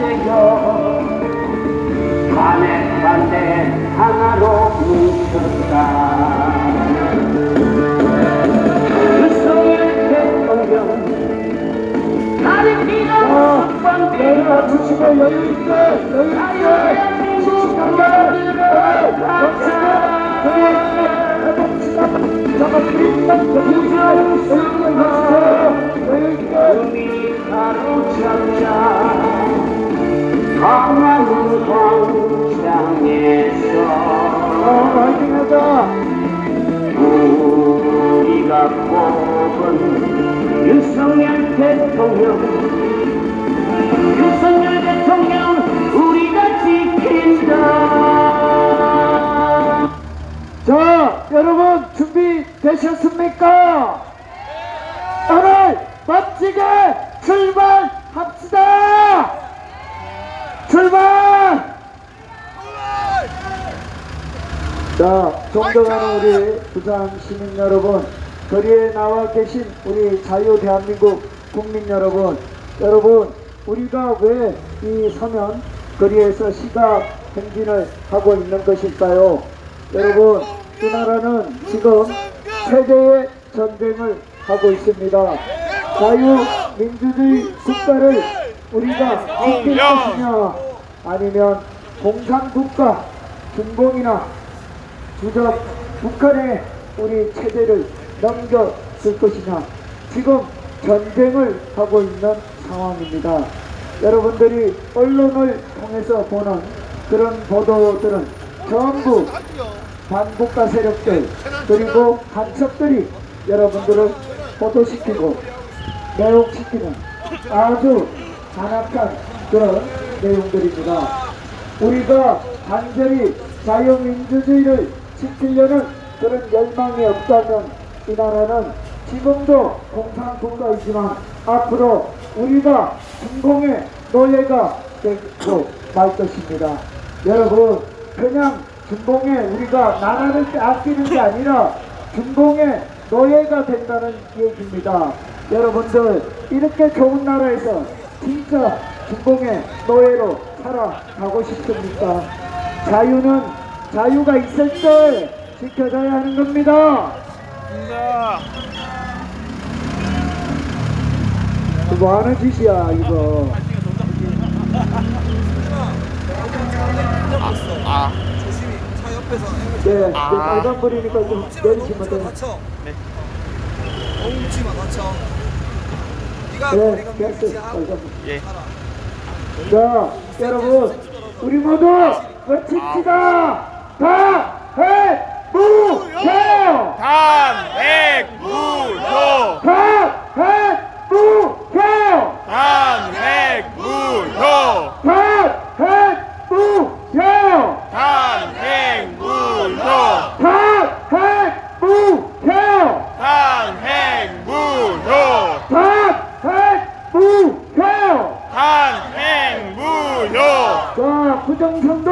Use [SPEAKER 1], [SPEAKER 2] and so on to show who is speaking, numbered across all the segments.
[SPEAKER 1] 되어 반대 하나로 뭉쳤다. 유석열 대통령 가리키는 숙방 내가 주시고 여유있게 대한민국 국가를 국민이 가로잡자 강한 광장에서 화이팅하자. 우리가 뽑은 윤석열 대통령 우리가 지킨다.
[SPEAKER 2] 자, 여러분 준비되셨습니까? 오늘 멋지게 출발합시다. 출발! 자, 존경하는 우리 부산 시민 여러분, 거리에 나와 계신 우리 자유 대한민국 국민 여러분, 우리가 왜 이 서면 거리에서 시각 행진을 하고 있는 것일까요? 여러분, 이 나라는 지금 세계의 전쟁을 하고 있습니다. 자유민주주의 국가를 우리가 지킬 것이냐, 아니면 공산국가 중공이나 주적 북한의 우리 체제를 넘겨줄 것이냐, 지금 전쟁을 하고 있는 상황입니다. 여러분들이 언론을 통해서 보는 그런 보도들은 전부 반국가 세력들 그리고 간첩들이 여러분들을 보도시키고 매혹시키는 아주 잔악한 그런 내용들입니다. 우리가 간절히 자유민주주의를 지키려는 그런 열망이 없다면 이 나라는 지금도 공산국가이지만 앞으로 우리가 중공의 노예가 되고 말 것입니다. 여러분, 그냥 중공에 우리가 나라를 아끼는 게 아니라 중공의 노예가 된다는 얘기입니다. 여러분들, 이렇게 좋은 나라에서 진짜 중공의 노예로 살아가고 싶습니까? 자유는 자유가 있을 때 지켜져야 하는 겁니다. 뭐 하는 짓이야 이거.
[SPEAKER 3] 조심히 차 옆에서
[SPEAKER 2] 네, 빨간 불이니까 좀 내리시면 돼요.
[SPEAKER 3] 네. 엉치마 다쳐. 네가
[SPEAKER 2] 네,
[SPEAKER 3] 머리가
[SPEAKER 2] 됐어.
[SPEAKER 3] 밀지하고
[SPEAKER 2] 빨간 불.
[SPEAKER 3] 예.
[SPEAKER 2] 자, 여러분, 우리 모두 외칩시다. 단핵무효!
[SPEAKER 4] 단핵무효!
[SPEAKER 2] 단핵무효!
[SPEAKER 4] 단핵무효!
[SPEAKER 2] 단핵무효!
[SPEAKER 4] 단핵무효!
[SPEAKER 2] 단핵무효!
[SPEAKER 4] 단핵무효!
[SPEAKER 2] 단핵무효!
[SPEAKER 4] 단핵무효!
[SPEAKER 2] 자, 부정선거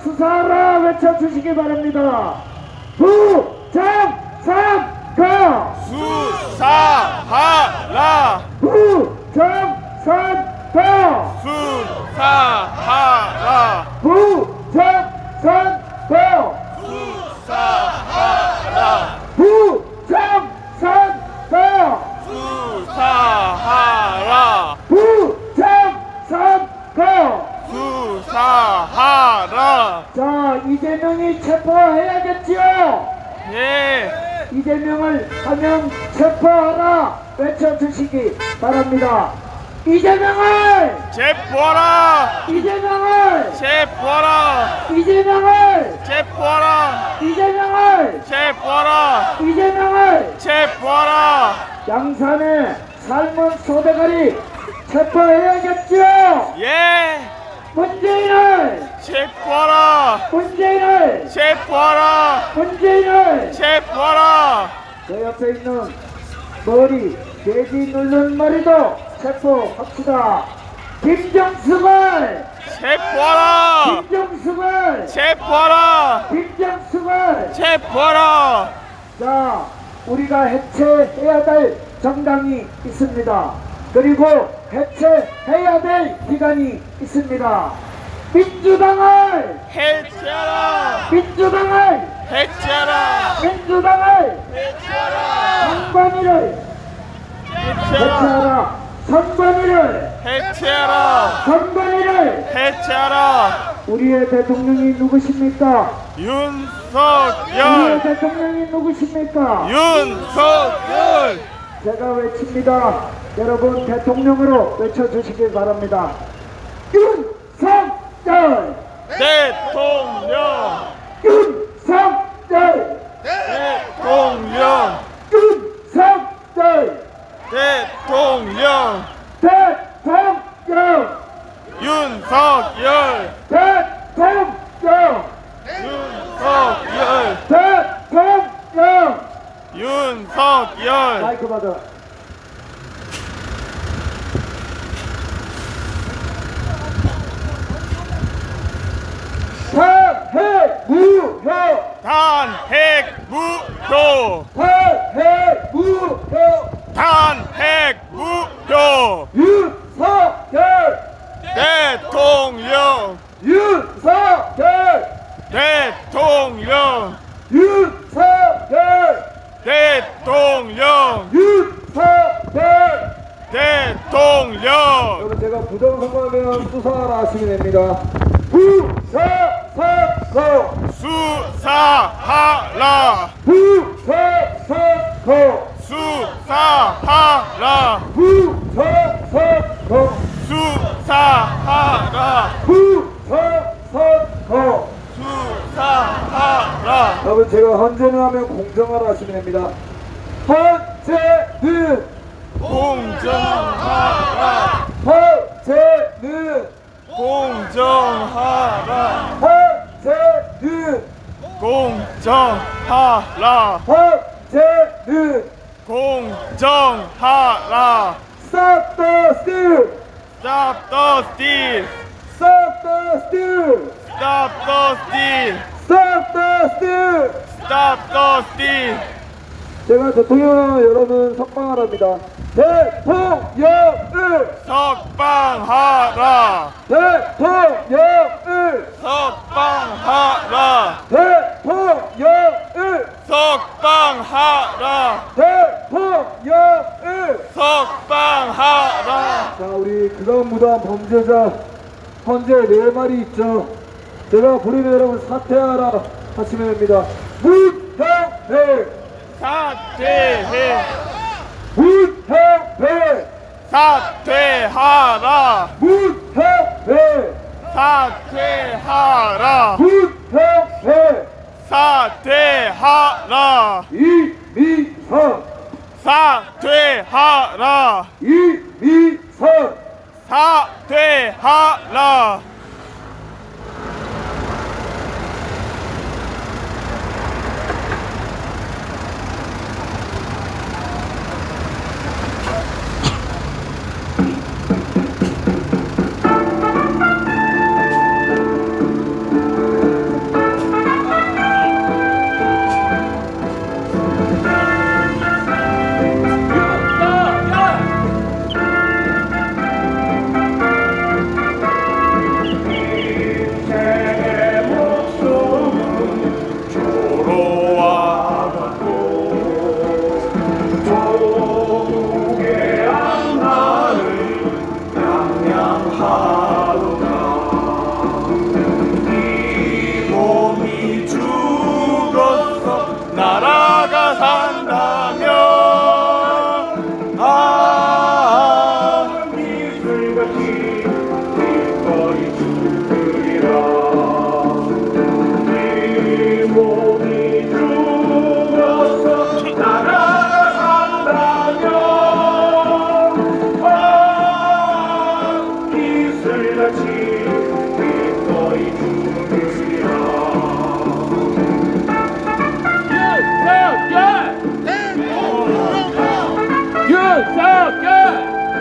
[SPEAKER 2] 수사하라 외쳐주시기 바랍니다. 부정선거!
[SPEAKER 4] 수사하라!
[SPEAKER 2] 부정선거!
[SPEAKER 4] 수사하라!
[SPEAKER 2] 부정선거!
[SPEAKER 4] 수사하라!
[SPEAKER 2] 부정선거!
[SPEAKER 4] 수사하라!
[SPEAKER 2] 부정선거!
[SPEAKER 4] 수사하라!
[SPEAKER 2] 자, 이재명이 체포해야겠지요?
[SPEAKER 4] 예!
[SPEAKER 2] 이재명을 하면 체포하라 외쳐주시기 바랍니다. 이재명을!
[SPEAKER 4] 체포하라!
[SPEAKER 2] 이재명을!
[SPEAKER 4] 체포하라!
[SPEAKER 2] 이재명을!
[SPEAKER 4] 체포하라!
[SPEAKER 2] 이재명을!
[SPEAKER 4] 체포하라!
[SPEAKER 2] 이재명을!
[SPEAKER 4] 체포하라!
[SPEAKER 2] 양산의 삶은 소대가리 체포해야겠죠?
[SPEAKER 4] 예!
[SPEAKER 2] 문재인을!
[SPEAKER 4] 체포하라!
[SPEAKER 2] 문재인을!
[SPEAKER 4] 체포하라!
[SPEAKER 2] 문재인을!
[SPEAKER 4] 체포하라!
[SPEAKER 2] 그 옆에 있는 머리, 돼지 누른 머리도 체포합시다. 김정숙을!
[SPEAKER 4] 체포하라!
[SPEAKER 2] 김정숙을!
[SPEAKER 4] 체포하라!
[SPEAKER 2] 김정숙을!
[SPEAKER 4] 체포하라!
[SPEAKER 2] 자, 우리가 해체해야 될 정당이 있습니다. 그리고 해체해야 될 기간이 있습니다. 민주당을
[SPEAKER 4] 해체하라!
[SPEAKER 2] 민주당을
[SPEAKER 4] 해체하라!
[SPEAKER 2] 민주당을
[SPEAKER 4] 해체하라!
[SPEAKER 2] 선관위를
[SPEAKER 4] 해체하라!
[SPEAKER 2] 해체하라. 선관위를
[SPEAKER 4] 해체하라!
[SPEAKER 2] 선관위를
[SPEAKER 4] 해체하라!
[SPEAKER 2] 우리의 대통령이 누구십니까? 우리의
[SPEAKER 4] 윤석열!
[SPEAKER 2] 대통령이 누구십니까?
[SPEAKER 4] 윤석열!
[SPEAKER 2] 제가 외칩니다. 여러분 대통령으로 외쳐주시길 바랍니다. 윤석열!
[SPEAKER 4] 대통령!
[SPEAKER 2] 윤석열!
[SPEAKER 4] 대통령!
[SPEAKER 2] 윤석열!
[SPEAKER 4] 대통령!
[SPEAKER 2] 대통령!
[SPEAKER 4] 윤석열!
[SPEAKER 2] 대통령!
[SPEAKER 4] 윤석열!
[SPEAKER 2] 대통령!
[SPEAKER 4] 윤석열!
[SPEAKER 2] 마이크 받아. 탄핵무효!
[SPEAKER 4] 탄핵무효!
[SPEAKER 2] 탄핵무효!
[SPEAKER 4] 탄핵무효!
[SPEAKER 2] 윤석열!
[SPEAKER 4] 대통령!
[SPEAKER 2] 윤석열!
[SPEAKER 4] 대통령!
[SPEAKER 2] 윤석열!
[SPEAKER 4] 대통령!
[SPEAKER 2] 윤석열!
[SPEAKER 4] 대통령!
[SPEAKER 2] 여러분 제가 부정선거하면 수사하라 하시면 됩니다. 부사선거!
[SPEAKER 4] 수사하라!
[SPEAKER 2] 부사선거!
[SPEAKER 4] 수사하라!
[SPEAKER 2] 부사선거!
[SPEAKER 4] 수사하라!
[SPEAKER 2] 부사선거!
[SPEAKER 4] 수사하라!
[SPEAKER 2] 여러분 제가 헌재는 하면 공정하라 하시면 됩니다. 헌재는
[SPEAKER 4] 공정하라!
[SPEAKER 2] 헌재는
[SPEAKER 4] 공정하라!
[SPEAKER 2] 헌재는
[SPEAKER 4] 공정하라!
[SPEAKER 2] 헌재는
[SPEAKER 4] 공정하라!
[SPEAKER 2] Stop the steal!
[SPEAKER 4] Stop the steal!
[SPEAKER 2] Stop the steal!
[SPEAKER 4] Stop the steal!
[SPEAKER 2] Stop the steal!
[SPEAKER 4] Stop the steal!
[SPEAKER 2] 제가 대통령 여러분 석방하랍니다. 대통령을!
[SPEAKER 4] 석방하라!
[SPEAKER 2] 대통령을!
[SPEAKER 4] 석방하라!
[SPEAKER 2] 대통령을!
[SPEAKER 4] 석방하라!
[SPEAKER 2] 대통령을!
[SPEAKER 4] 석방하라!
[SPEAKER 2] 자, 우리 그다음 무단 범죄자 헌재 4마리 있죠. 제가 부르면 여러분 사퇴하라 하시면 됩니다. 문형배!
[SPEAKER 4] 사퇴해!
[SPEAKER 2] 문형배!
[SPEAKER 4] 사퇴하라!
[SPEAKER 2] 문형배!
[SPEAKER 4] 사퇴하라!
[SPEAKER 2] 문형배!
[SPEAKER 4] 사퇴하라!
[SPEAKER 2] 이미선!
[SPEAKER 4] 사퇴하라!
[SPEAKER 2] 이미선!
[SPEAKER 4] 사퇴하라!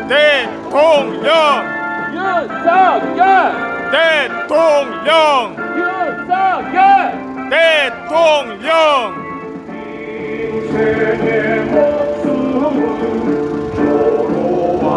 [SPEAKER 4] 대통령!
[SPEAKER 1] 윤석열!
[SPEAKER 4] 대통령!
[SPEAKER 1] 윤석열!
[SPEAKER 4] 대통령!
[SPEAKER 1] 인생의 목숨은 조로와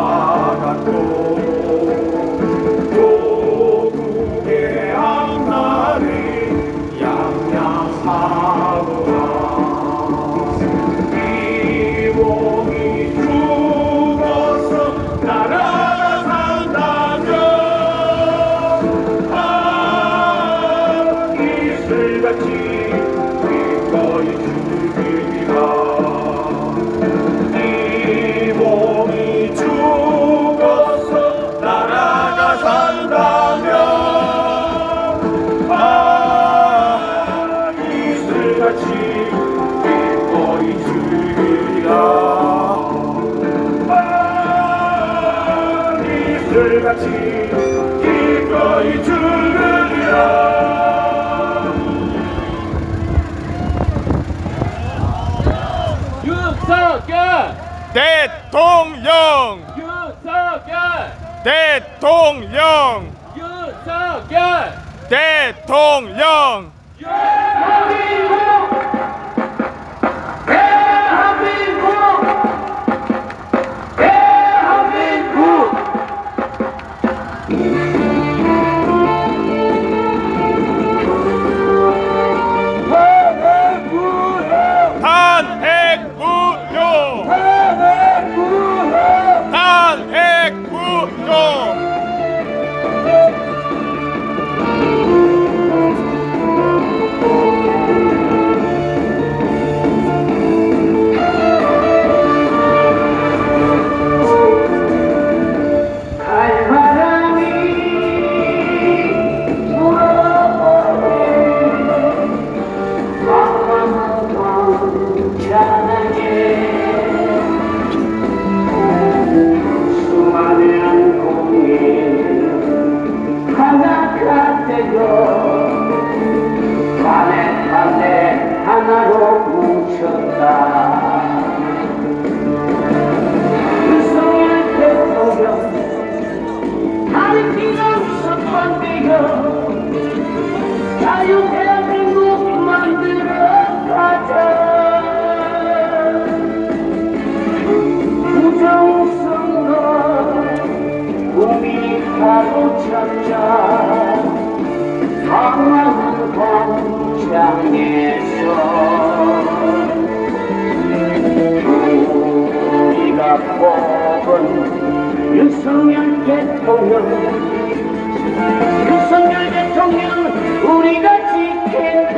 [SPEAKER 1] 같이 기꺼이 죽으리라. 윤석열!
[SPEAKER 4] 대통령!
[SPEAKER 1] 윤석열!
[SPEAKER 4] 대통령!
[SPEAKER 1] 윤석열!
[SPEAKER 4] 대통령! 탄핵 무효! 탄핵 무효!
[SPEAKER 5] 하나로 뭉쳤다. 윤석열 대통령 나는 비로소 건대여 자유 대한민국 만들어 가자. 부정선거 국민이 가로잡자. 방황은 광장에서 우리가 뽑은 윤석열 대통령, 윤석열 대통령 우리가 지킨다.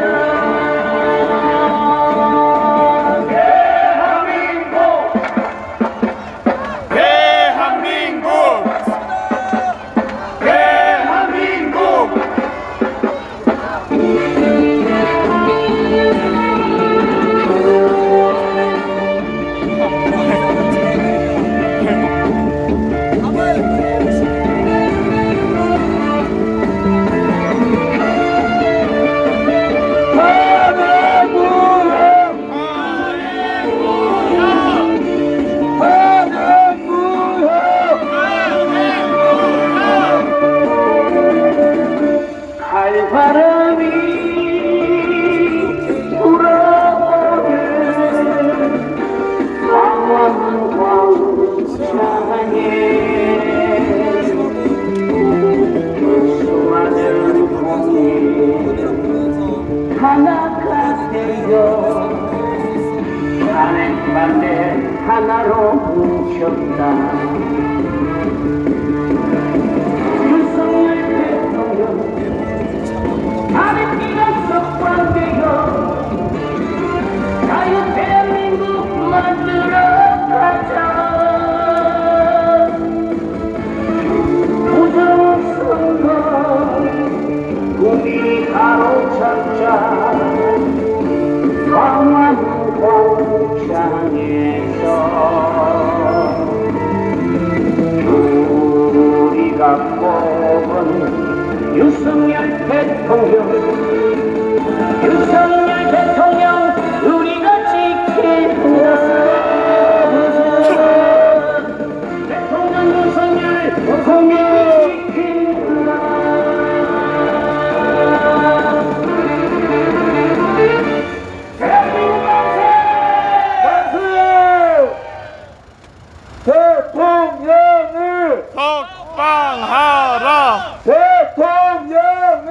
[SPEAKER 5] 바람이 불어오는 방황한 광장에 수많은 공이 하나가 되어 탄핵반대 하나로 뭉쳤다. 윤석열 대통령 나는 비로소 관대여 자유 대한민국 만들어 가자. 부정선거 국민이 가로잡자. 방황 광장에서 우리가 뽑은 윤석열 대통령, 윤석열 대통령 우리가 지킨다. 대통령 윤석열 국민이 지킨다. 대한민국 만세!
[SPEAKER 2] 대통령을
[SPEAKER 4] 석방하라!
[SPEAKER 2] 대통령을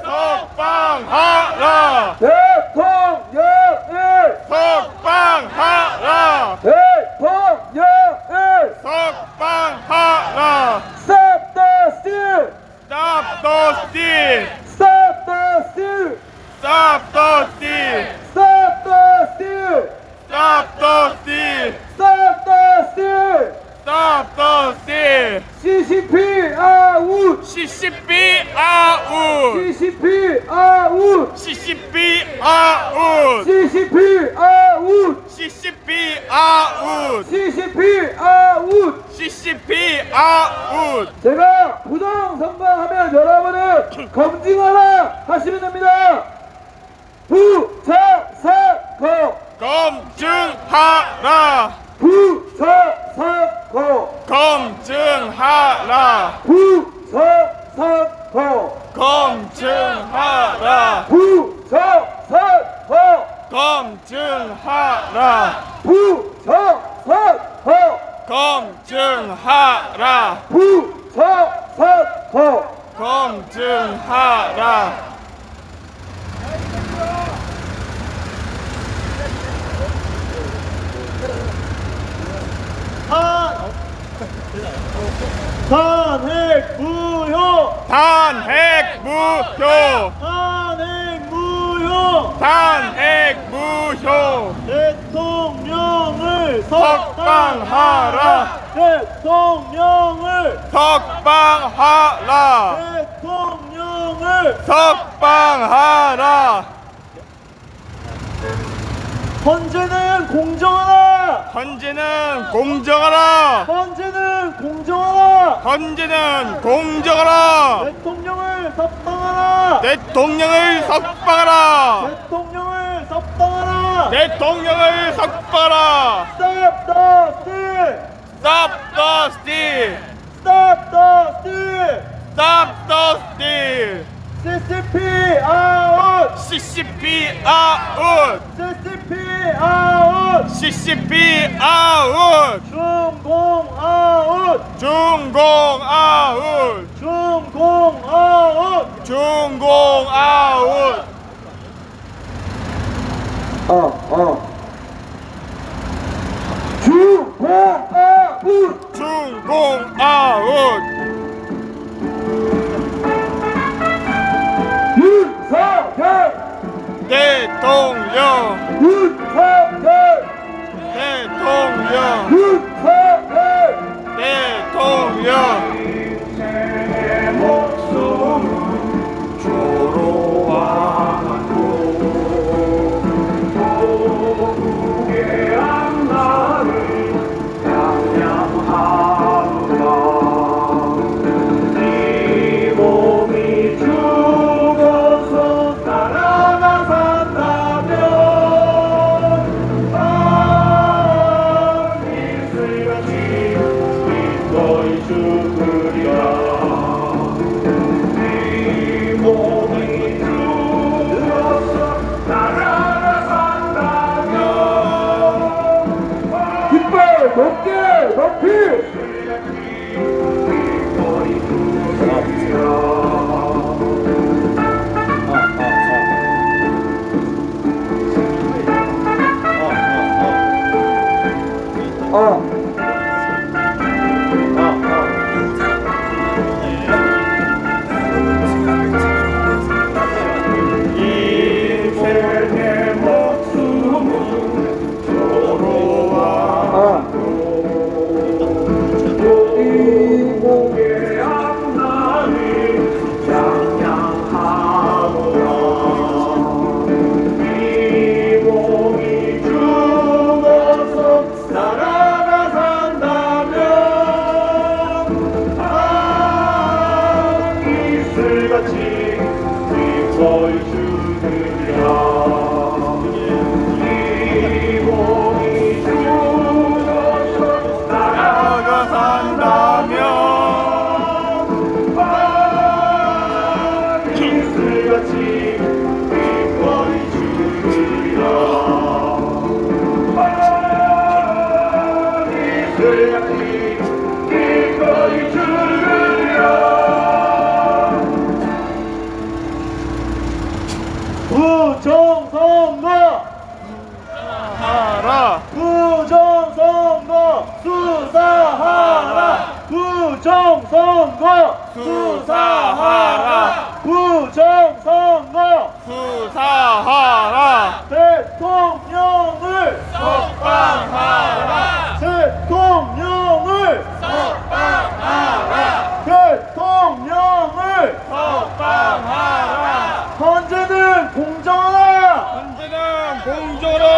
[SPEAKER 4] 석방하라!
[SPEAKER 2] 대통령을
[SPEAKER 4] 석방하라!
[SPEAKER 2] 대통령을
[SPEAKER 4] 석방하라!
[SPEAKER 2] Stop the steal!
[SPEAKER 4] Stop the steal!
[SPEAKER 2] Stop the steal!
[SPEAKER 4] Stop the steal!
[SPEAKER 2] Stop the steal!
[SPEAKER 4] Stop the steal!
[SPEAKER 2] Stop the steal!
[SPEAKER 4] Stop the steal!
[SPEAKER 2] CCP 아웃!
[SPEAKER 4] CCP 아웃!
[SPEAKER 2] CCP 아웃!
[SPEAKER 4] CCP 아웃!
[SPEAKER 2] CCP 아웃!
[SPEAKER 4] CCP 아웃!
[SPEAKER 2] CCP 아웃!
[SPEAKER 4] CCP 아웃.
[SPEAKER 2] 제가 부정선거하면 여러분은 검증하라 하시면 됩니다. 부정선거
[SPEAKER 4] 검증하라.
[SPEAKER 2] 부정선거
[SPEAKER 4] 검증하라.
[SPEAKER 2] 부정선거
[SPEAKER 4] 검증하라.
[SPEAKER 2] 부정선거
[SPEAKER 4] 검증하라.
[SPEAKER 2] 부정선거
[SPEAKER 4] 검증하라.
[SPEAKER 2] 부정선거
[SPEAKER 4] 검증하라.
[SPEAKER 1] 탄핵 무효!
[SPEAKER 4] 탄핵 무효.
[SPEAKER 1] 탄핵 무효!
[SPEAKER 4] 탄핵 무효.
[SPEAKER 1] 대통령을
[SPEAKER 4] 석방하라.
[SPEAKER 1] 대통령을
[SPEAKER 4] 석방하라.
[SPEAKER 1] 대통령을
[SPEAKER 4] 석방하라.
[SPEAKER 1] 헌재는 공정하라!
[SPEAKER 4] 헌재는 공정하라.
[SPEAKER 1] 헌재는 공정하라!
[SPEAKER 4] 헌재는 공정하라.
[SPEAKER 1] 대통령을 석방하라!
[SPEAKER 4] 대통령을 석방하라.
[SPEAKER 1] 대통령을 석방하라!
[SPEAKER 4] 대통령을 석방하라.
[SPEAKER 1] Stop the steal!
[SPEAKER 4] Stop the steal.
[SPEAKER 1] Stop the steal!
[SPEAKER 4] Stop the steal.
[SPEAKER 1] CCP out!
[SPEAKER 4] CCP 아웃.
[SPEAKER 1] CCP out!
[SPEAKER 4] CCP 아웃.
[SPEAKER 1] 중공 아웃!
[SPEAKER 4] 중공 아웃.
[SPEAKER 1] 중공 아웃!
[SPEAKER 4] 중공 아웃. 중공 아웃.
[SPEAKER 2] 윤석열!
[SPEAKER 4] 대통령.
[SPEAKER 2] 윤석열!
[SPEAKER 4] 대통령.
[SPEAKER 2] 윤석열!
[SPEAKER 4] 대통령.
[SPEAKER 2] 깃발 높게 높이!
[SPEAKER 1] 부정선거!
[SPEAKER 4] 하라.
[SPEAKER 1] 부정선거 수사하라! 부정선거 수사하라! 부정선거
[SPEAKER 4] 수사하라.
[SPEAKER 1] 대통령을
[SPEAKER 4] 석방하라.
[SPEAKER 1] 대통령을
[SPEAKER 4] 석방하라.
[SPEAKER 1] 대통령을
[SPEAKER 4] 석방하라.
[SPEAKER 1] 헌재는 공정하라!
[SPEAKER 4] 헌재는 공정하라.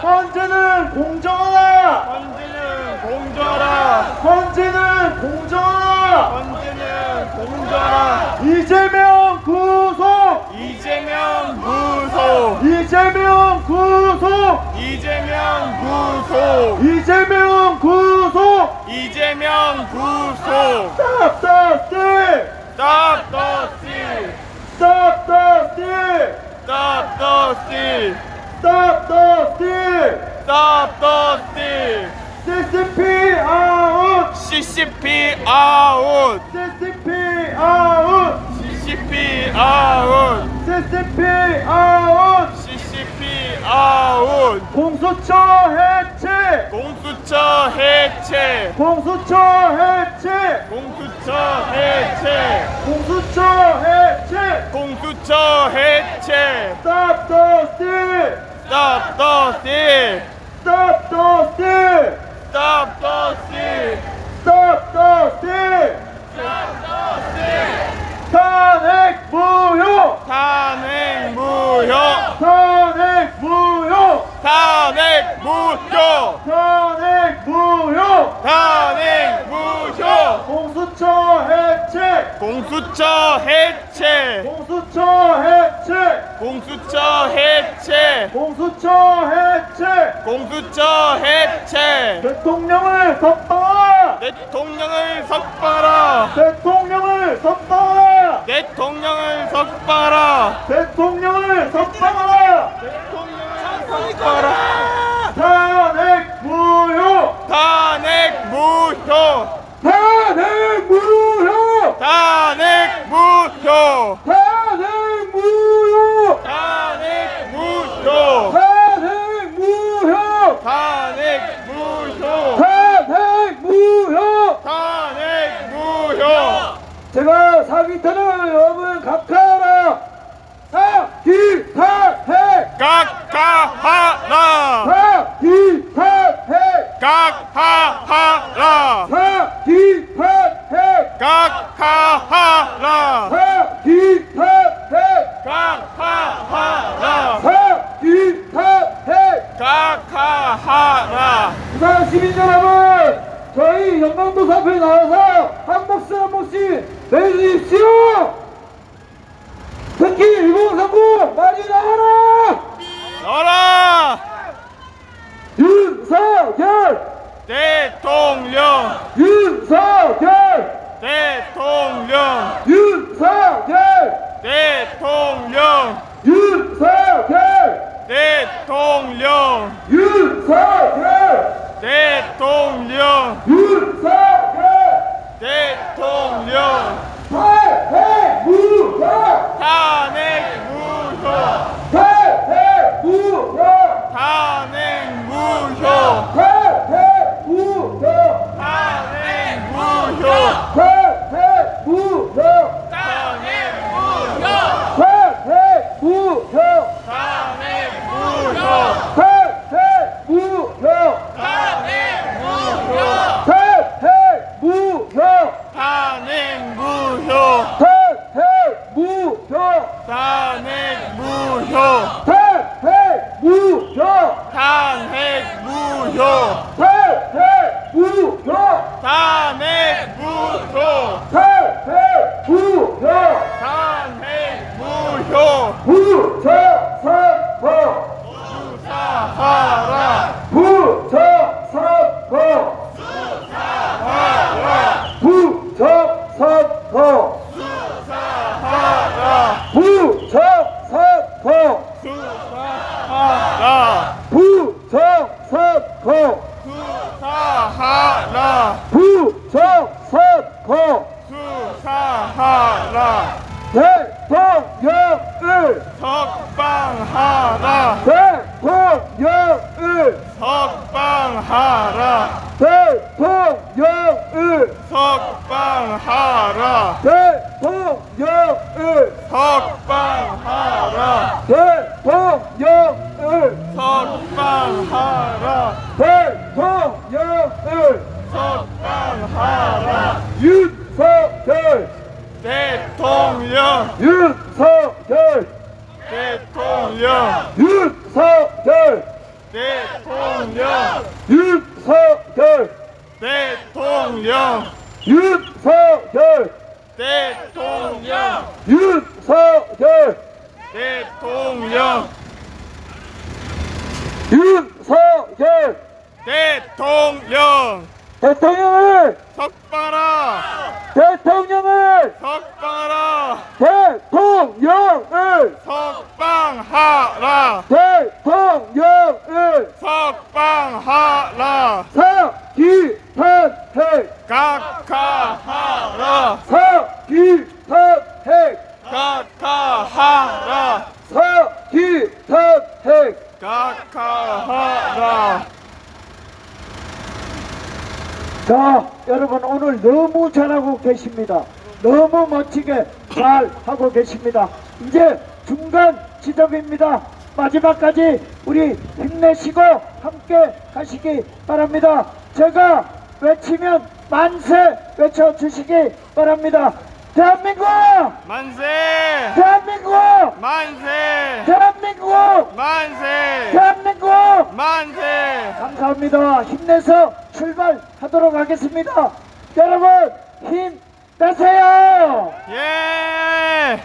[SPEAKER 1] 헌재는 공정하라!
[SPEAKER 4] 헌재는 공정하라.
[SPEAKER 1] 헌재는 공정하라.
[SPEAKER 4] 헌재는 공정하라.
[SPEAKER 1] 이재명 구속.
[SPEAKER 4] 이재명 구속.
[SPEAKER 1] 이재명 구속.
[SPEAKER 4] 이재명 구속.
[SPEAKER 1] 이재명 구속.
[SPEAKER 4] 이재명 구속.
[SPEAKER 1] Stop the steal.
[SPEAKER 4] Stop the steal.
[SPEAKER 1] Stop the steal.
[SPEAKER 4] Stop the steal.
[SPEAKER 1] Stop the steal.
[SPEAKER 4] Stop the steal.
[SPEAKER 1] CCP out.
[SPEAKER 4] CCP out.
[SPEAKER 1] CCP out.
[SPEAKER 4] CCP out.
[SPEAKER 1] CCP out.
[SPEAKER 4] CCP out.
[SPEAKER 1] 공수처 해체.
[SPEAKER 4] 공수처 해체.
[SPEAKER 1] 공수처 해체.
[SPEAKER 4] 공수처 해체.
[SPEAKER 1] 공수처 해체.
[SPEAKER 4] 공수처 해체.
[SPEAKER 1] Stop the steal.
[SPEAKER 4] Stop the steal.
[SPEAKER 1] Stop the steal.
[SPEAKER 4] Stop the steal.
[SPEAKER 1] Stop the steal. 탄핵 무효.
[SPEAKER 4] 탄핵 무효.
[SPEAKER 1] 탄핵 무효.
[SPEAKER 4] 탄핵 무효.
[SPEAKER 1] 탄핵 무효.
[SPEAKER 4] 탄핵 무효.
[SPEAKER 1] 공수처 해체.
[SPEAKER 4] 공수처 해체.
[SPEAKER 1] 공수처 해체.
[SPEAKER 4] 공수처 해체.
[SPEAKER 1] 공수처 해체.
[SPEAKER 4] 공수처 해체.
[SPEAKER 1] 대통령을 석방하라.
[SPEAKER 4] 대통령을 석방하라.
[SPEAKER 1] 대통령을 석방하라.
[SPEAKER 4] 대통령을 석방하라.
[SPEAKER 1] 대통령을 석방하라.
[SPEAKER 4] 대통령을 석방하라.
[SPEAKER 1] 탄핵 무효.
[SPEAKER 4] 탄핵 무효.
[SPEAKER 2] 탄핵 무효!
[SPEAKER 4] 탄핵 무효.
[SPEAKER 2] 탄핵 무효!
[SPEAKER 4] 탄핵 무효.
[SPEAKER 2] 탄핵 무효!
[SPEAKER 4] 탄핵 무효.
[SPEAKER 2] 탄핵 무효!
[SPEAKER 4] 탄핵 무효.
[SPEAKER 2] 제가 사기탄을 여러분 각하하라! 사기탄핵!
[SPEAKER 4] 각하하라.
[SPEAKER 2] 사기탄핵!
[SPEAKER 4] 각하하라.
[SPEAKER 2] 사기탄핵!
[SPEAKER 4] 각하하라.
[SPEAKER 2] 사기탄핵!
[SPEAKER 4] 각하하라.
[SPEAKER 2] 사기탄핵!
[SPEAKER 4] 각하하라.
[SPEAKER 2] 부산 시민 여러분, 저희 영광도사 앞에 나와서 한 목숨 한 목씩 내주십시오. 특히 1039 많이 나와라.
[SPEAKER 4] 너라.
[SPEAKER 2] 윤석열,
[SPEAKER 4] 대통령.
[SPEAKER 2] 윤석열,
[SPEAKER 4] 대통령.
[SPEAKER 2] 윤석열,
[SPEAKER 4] 대통령.
[SPEAKER 2] 윤석열,
[SPEAKER 4] 대통령.
[SPEAKER 2] 윤석열,
[SPEAKER 4] 대통령.
[SPEAKER 2] 윤석열.
[SPEAKER 4] 대통령.
[SPEAKER 2] 탄핵 무효!
[SPEAKER 4] 탄핵 무효.
[SPEAKER 2] 탄핵 무효!
[SPEAKER 4] 탄핵 무효.
[SPEAKER 2] 탄핵 무효!
[SPEAKER 4] 탄핵 무효.
[SPEAKER 2] 탄핵 무효!
[SPEAKER 4] 탄핵 무효.
[SPEAKER 2] 탄핵 무효!
[SPEAKER 4] 탄핵 무효.
[SPEAKER 2] 탄핵 무효!
[SPEAKER 4] 탄핵 무효.
[SPEAKER 2] 탄핵 무효!
[SPEAKER 4] 탄핵 무효.
[SPEAKER 2] 탄핵 무효!
[SPEAKER 4] 탄핵 무효.
[SPEAKER 2] 탄핵 무효!
[SPEAKER 4] 탄핵 무효.
[SPEAKER 2] 탄핵 무효!
[SPEAKER 4] 탄핵 무효.
[SPEAKER 2] 탄핵 무효!
[SPEAKER 4] 탄핵 무효.
[SPEAKER 2] 부처사법!
[SPEAKER 4] 수사하라.
[SPEAKER 2] 부처사법! 부처사법!
[SPEAKER 4] 수사하라.
[SPEAKER 2] 부처사법!
[SPEAKER 4] 수사하라.
[SPEAKER 2] 부처사법!
[SPEAKER 4] 수사하라.
[SPEAKER 2] 부처사법!
[SPEAKER 4] 수사하라.
[SPEAKER 2] 대통령을!
[SPEAKER 4] 석방하라.
[SPEAKER 2] 대통령을!
[SPEAKER 4] 석방하라.
[SPEAKER 2] 대통령을!
[SPEAKER 4] 석방하라.
[SPEAKER 2] 대통령을!
[SPEAKER 4] 석방하라.
[SPEAKER 2] 대통령을!
[SPEAKER 4] 석방하라.
[SPEAKER 2] 대통령을!
[SPEAKER 4] 석방하라.
[SPEAKER 2] 윤석열!
[SPEAKER 4] 대통령.
[SPEAKER 2] 윤석열!
[SPEAKER 4] 대통령.
[SPEAKER 2] 윤석열!
[SPEAKER 4] 대통령.
[SPEAKER 2] 윤석열!
[SPEAKER 4] 대통령
[SPEAKER 2] 윤석열
[SPEAKER 4] 대통령
[SPEAKER 2] 윤석열
[SPEAKER 4] 대통령
[SPEAKER 2] 윤석열
[SPEAKER 4] 대통령
[SPEAKER 2] 대통령을
[SPEAKER 4] 석방하라
[SPEAKER 2] 대통령을
[SPEAKER 4] 석방하라
[SPEAKER 2] 대통령을
[SPEAKER 4] 석방하라
[SPEAKER 2] 대통령을
[SPEAKER 4] 석방하라
[SPEAKER 2] 사기탄핵
[SPEAKER 4] 각하하라
[SPEAKER 2] 사기탄핵
[SPEAKER 4] 각하하라
[SPEAKER 2] 사기탄핵
[SPEAKER 4] 각하하라.
[SPEAKER 2] 자, 여러분 오늘 너무 잘하고 계십니다. 너무 멋지게 잘 하고 계십니다. 이제 중간 지점입니다. 마지막까지 우리 힘내시고 함께 가시기 바랍니다. 제가 외치면 만세 외쳐주시기 바랍니다. 대한민국!
[SPEAKER 4] 만세!
[SPEAKER 2] 대한민국!
[SPEAKER 4] 만세!
[SPEAKER 2] 대한민국!
[SPEAKER 4] 만세!
[SPEAKER 2] 대한민국!
[SPEAKER 4] 만세!
[SPEAKER 2] 감사합니다. 힘내서 출발하도록 하겠습니다. 여러분 힘내세요.
[SPEAKER 4] 예!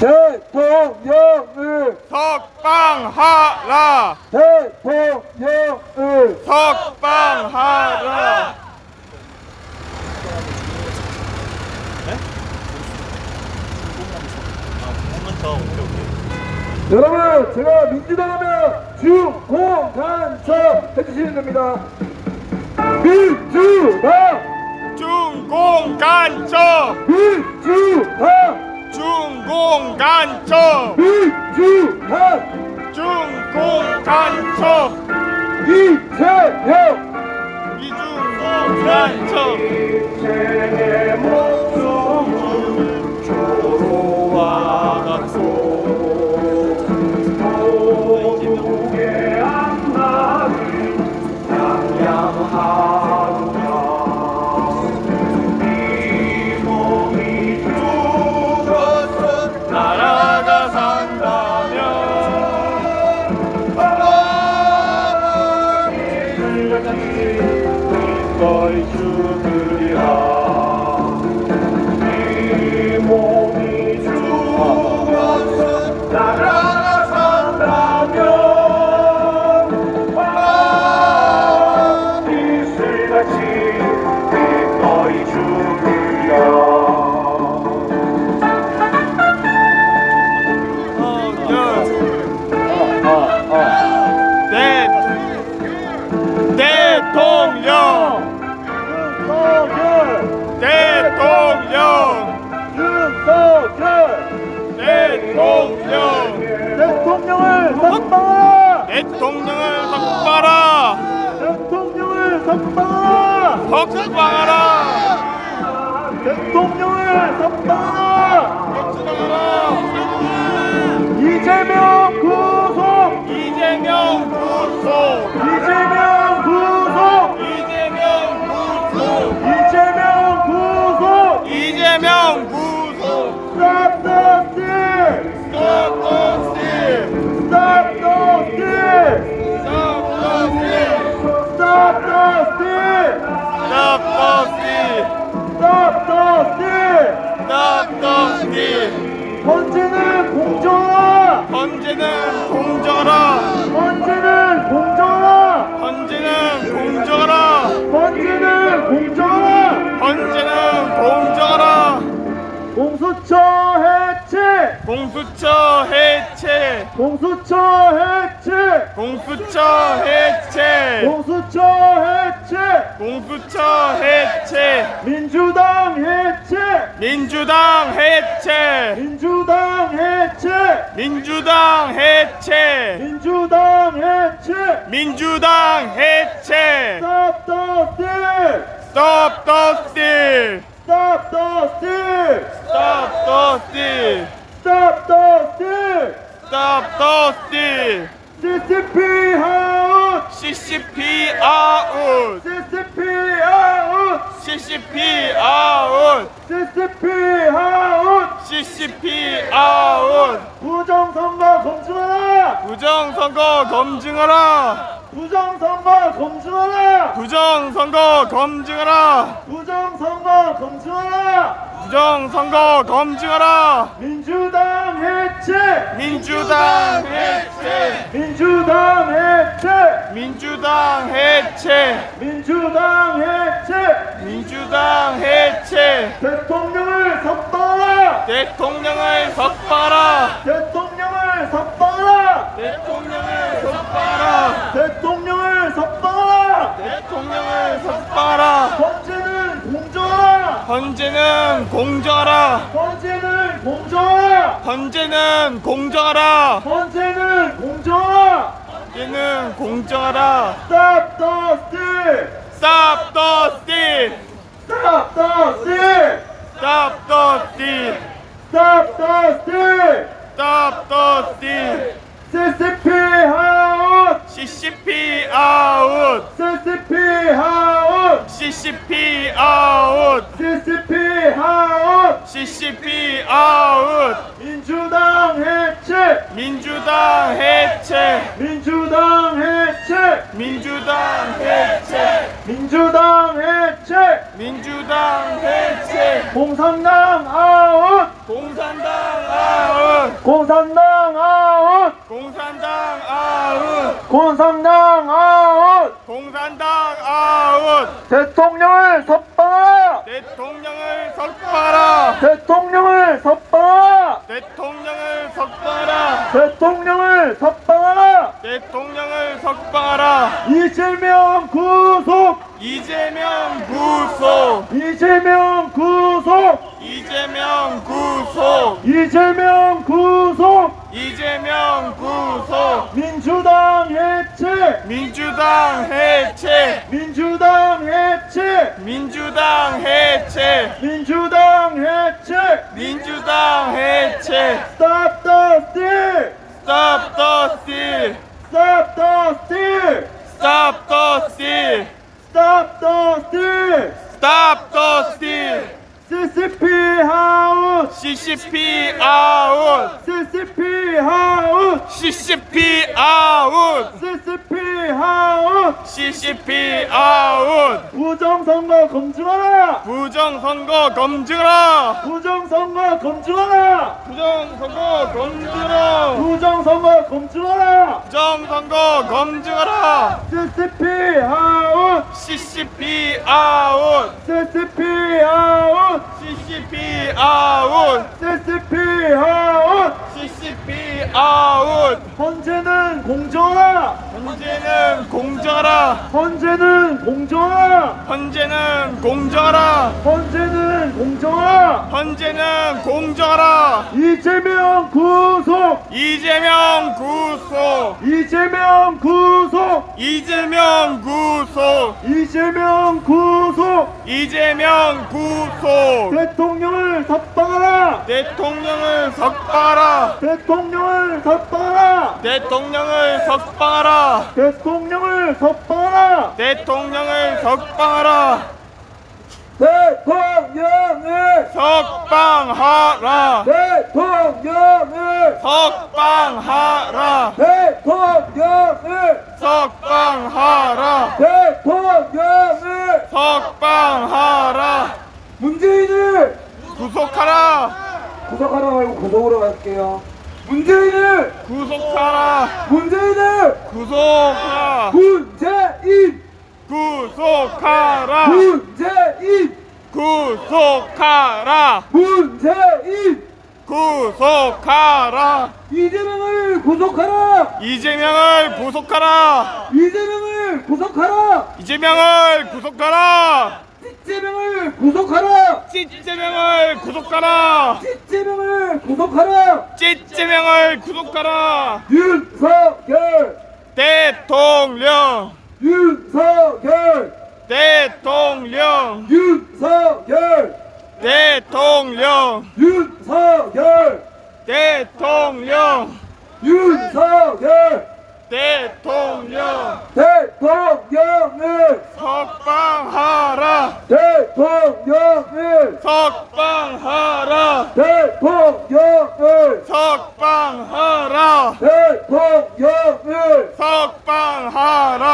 [SPEAKER 2] 대통령을
[SPEAKER 4] 석방하라!
[SPEAKER 2] 대통령을
[SPEAKER 4] 석방하라!
[SPEAKER 2] 여러분 제가 민주당 하면 중공간섭 해주시면 됩니다. 민주당
[SPEAKER 4] 중공간첩!
[SPEAKER 2] 민주당
[SPEAKER 4] 중공간첩!
[SPEAKER 2] 민주당
[SPEAKER 4] 중공간첩!
[SPEAKER 2] 이재명
[SPEAKER 4] 이중공간첩!
[SPEAKER 1] 내 목숨은 조로와 같소 도국의 앞날을 양양하노라 이 몸이 죽었어
[SPEAKER 4] 나라가 산다면
[SPEAKER 1] 기꺼이 죽으리라 이 몸이 죽었어 나라가 산다면 이슬같이 기꺼이 죽으리라
[SPEAKER 4] 대통령! 대통령! 대통령!
[SPEAKER 1] 대통령을 석방하라!
[SPEAKER 4] 대통령을 석방하라!
[SPEAKER 1] 대통령을 석방하라!
[SPEAKER 4] 석방하라!
[SPEAKER 1] 대통령을 석방하라! 이재명 구속!
[SPEAKER 4] 이재명 구속!
[SPEAKER 1] 이재명 구속!
[SPEAKER 4] 이재명 구속!
[SPEAKER 1] 이재명 구속!
[SPEAKER 4] 이재명 구속!
[SPEAKER 1] Stop the steal!
[SPEAKER 4] Stop the steal!
[SPEAKER 1] Stop the steal!
[SPEAKER 4] Stop the steal!
[SPEAKER 1] Stop the steal!
[SPEAKER 4] Stop the steal!
[SPEAKER 1] Stop the steal!
[SPEAKER 4] Stop the steal!
[SPEAKER 1] 헌재는 공정하라!
[SPEAKER 4] 헌재는 공정하라!
[SPEAKER 1] 헌재는 공정하라!
[SPEAKER 4] 헌재는 공정하라!
[SPEAKER 1] 헌재는 공정하라!
[SPEAKER 4] 헌재는 공정하라!
[SPEAKER 1] 공수처 해체!
[SPEAKER 4] 공수처 해체!
[SPEAKER 1] 공수처 해체!
[SPEAKER 4] 공수처 해체!
[SPEAKER 1] 공수처 해체!
[SPEAKER 4] 공수처 해체!
[SPEAKER 1] 민주당 해체!
[SPEAKER 4] 민주당 해체!
[SPEAKER 1] 민주당 해체!
[SPEAKER 4] 민주당 해체!
[SPEAKER 1] 민주당 해체!
[SPEAKER 4] 민주당 해체!
[SPEAKER 1] Stop the steal!
[SPEAKER 4] Stop the steal!
[SPEAKER 1] Stop the steal!
[SPEAKER 4] Stop the steal!
[SPEAKER 1] Stop the steal!
[SPEAKER 4] Stop the steal!
[SPEAKER 1] CCP out!
[SPEAKER 4] CCP out!
[SPEAKER 1] CCP out!
[SPEAKER 4] CCP out!
[SPEAKER 1] CCP out!
[SPEAKER 4] CCP out!
[SPEAKER 1] 부정선거 검증하라!
[SPEAKER 4] 부정선거 검증하라!
[SPEAKER 1] 부정선거 검증하라!
[SPEAKER 4] 부정선거 검증하라!
[SPEAKER 1] 부정선거 검증하라!
[SPEAKER 4] 부정선거 검증하라!
[SPEAKER 1] 민주당 해체!
[SPEAKER 4] 민주당 해체!
[SPEAKER 1] 민주당 해체!
[SPEAKER 4] 민주당 해체!
[SPEAKER 1] 민주당 해체!
[SPEAKER 4] 민주당 해체!
[SPEAKER 1] 대통령을 석방하라!
[SPEAKER 4] 대통령을 석방하라!
[SPEAKER 1] 대통령을 석방하라!
[SPEAKER 4] 대통령을 석방하라!
[SPEAKER 1] 대통령을 석방하라!
[SPEAKER 4] 대통령을 석방하라!
[SPEAKER 1] 헌재는 공정하라!
[SPEAKER 4] 헌재는 공정하라!
[SPEAKER 1] 헌재는 공정하라!
[SPEAKER 4] 헌재는 공정하라!
[SPEAKER 1] 헌재는 공정하라!
[SPEAKER 4] 헌재는 공정하라!
[SPEAKER 1] Stop the steal!
[SPEAKER 4] Stop the steal!
[SPEAKER 1] Stop the steal!
[SPEAKER 4] Stop the steal!
[SPEAKER 1] Stop the steal!
[SPEAKER 4] Stop the steal!
[SPEAKER 1] CCP out!
[SPEAKER 4] CCP out!
[SPEAKER 1] CCP out!
[SPEAKER 4] CCP out!
[SPEAKER 1] CCP out!
[SPEAKER 4] CCP out!
[SPEAKER 1] 민주당 해체!
[SPEAKER 4] 민주당 해체!
[SPEAKER 1] 민주당 해체!
[SPEAKER 4] 민주당 해체!
[SPEAKER 1] 민주당 해체!
[SPEAKER 4] 민주당 해체!
[SPEAKER 1] 공산당 아웃!
[SPEAKER 4] 공산당 아웃!
[SPEAKER 1] 공산당 아웃!
[SPEAKER 4] 공산당 아웃!
[SPEAKER 1] 공산당 아웃!
[SPEAKER 4] 공산당 아웃!
[SPEAKER 1] 대통령을 석방하라!
[SPEAKER 4] 대통령을 석방하라!
[SPEAKER 1] 대통령을 석방하라!
[SPEAKER 4] 대통령을 석방하라!
[SPEAKER 1] 대통령을 석방하라!
[SPEAKER 4] 대통령을 석방하라!
[SPEAKER 1] 이재명 구속!
[SPEAKER 4] 이재명 구속!
[SPEAKER 1] 이재명 구속!
[SPEAKER 4] 이재명 구속!
[SPEAKER 1] 이재명 구속!
[SPEAKER 4] 이재명 구속!
[SPEAKER 1] 민주당 해체!
[SPEAKER 4] 민주당 해체!
[SPEAKER 1] 민주당 해체!
[SPEAKER 4] 민주당 해체!
[SPEAKER 1] 민주당 해체!
[SPEAKER 4] 민주당 해체!
[SPEAKER 1] Stop the steal!
[SPEAKER 4] Stop the steal!
[SPEAKER 1] Stop the steal!
[SPEAKER 4] Stop the steal!
[SPEAKER 1] Stop the steal!
[SPEAKER 4] Stop the steal!
[SPEAKER 1] CCP out!
[SPEAKER 4] CCP out!
[SPEAKER 1] CCP out!
[SPEAKER 4] CCP out!
[SPEAKER 1] CCP out!
[SPEAKER 4] CCP out!
[SPEAKER 1] 부정선거 검증하라!
[SPEAKER 4] 부정선거 검증하라!
[SPEAKER 1] 부정선거 검증하라!
[SPEAKER 4] 부정선거 검증하라!
[SPEAKER 1] 부정선거 검증하라!
[SPEAKER 4] 부정선거 검증하라!
[SPEAKER 1] CCP out!
[SPEAKER 4] CCP out!
[SPEAKER 1] CCP out!
[SPEAKER 4] CCP out!
[SPEAKER 1] CCP out!
[SPEAKER 4] CCP out!
[SPEAKER 1] 헌재는 공정하라!
[SPEAKER 4] 헌재는 공정하라!
[SPEAKER 1] 헌재는 공정하라!
[SPEAKER 4] 헌재는 공정하라!
[SPEAKER 1] 헌재는 공정하라!
[SPEAKER 4] 헌재는 공정하라!
[SPEAKER 1] 이재명 구속!
[SPEAKER 4] 이재명 구속!
[SPEAKER 1] 이재명 구속!
[SPEAKER 4] 이재명 구속!
[SPEAKER 1] 이재명 구속!
[SPEAKER 4] 이재명 구속!
[SPEAKER 1] 대통령을 석방하라!
[SPEAKER 4] 대통령을 석방하라!
[SPEAKER 1] 대통령을 석방하라!
[SPEAKER 4] 대통령을 석방하라!
[SPEAKER 1] 대통령을 석방하라!
[SPEAKER 4] 대통령을 석방하라!
[SPEAKER 1] 대통령을
[SPEAKER 4] 석방하라!
[SPEAKER 1] 대통령을
[SPEAKER 4] 석방하라!
[SPEAKER 1] 대통령을
[SPEAKER 4] 석방하라!
[SPEAKER 1] 대통령을
[SPEAKER 4] 석방하라!
[SPEAKER 1] 문재인을
[SPEAKER 4] 구속하라!
[SPEAKER 2] 구속하라 말고 구속으로 갈게요. 문재인을
[SPEAKER 4] 구속하라!
[SPEAKER 2] 문재인을
[SPEAKER 4] 구속하라!
[SPEAKER 2] 문재인
[SPEAKER 4] 구속하라!
[SPEAKER 2] 문재인
[SPEAKER 4] 구속하라!
[SPEAKER 2] 문재인
[SPEAKER 4] 구속하라!
[SPEAKER 2] 이재명을 구속하라.
[SPEAKER 4] 이재명을 구속하라!
[SPEAKER 2] 이재명을 구속하라.
[SPEAKER 4] 이재명을 구속하라!
[SPEAKER 2] 이재명을 구속하라.
[SPEAKER 4] 찌재명을 구속하라!
[SPEAKER 2] 이재명을 구속하라.
[SPEAKER 4] 찌재명을 구속하라!
[SPEAKER 2] 윤석열
[SPEAKER 4] 대통령!
[SPEAKER 2] 윤석열
[SPEAKER 4] 대통령!
[SPEAKER 2] 윤석열
[SPEAKER 4] 대통령!
[SPEAKER 2] 윤석열
[SPEAKER 4] 대통령!
[SPEAKER 2] 윤석열
[SPEAKER 4] 대통령!
[SPEAKER 2] 대통령을
[SPEAKER 4] 석방하라!
[SPEAKER 2] 대통령을
[SPEAKER 4] 석방하라!
[SPEAKER 2] 대통령을
[SPEAKER 4] 석방하라!
[SPEAKER 2] 대통령을
[SPEAKER 4] 석방하라!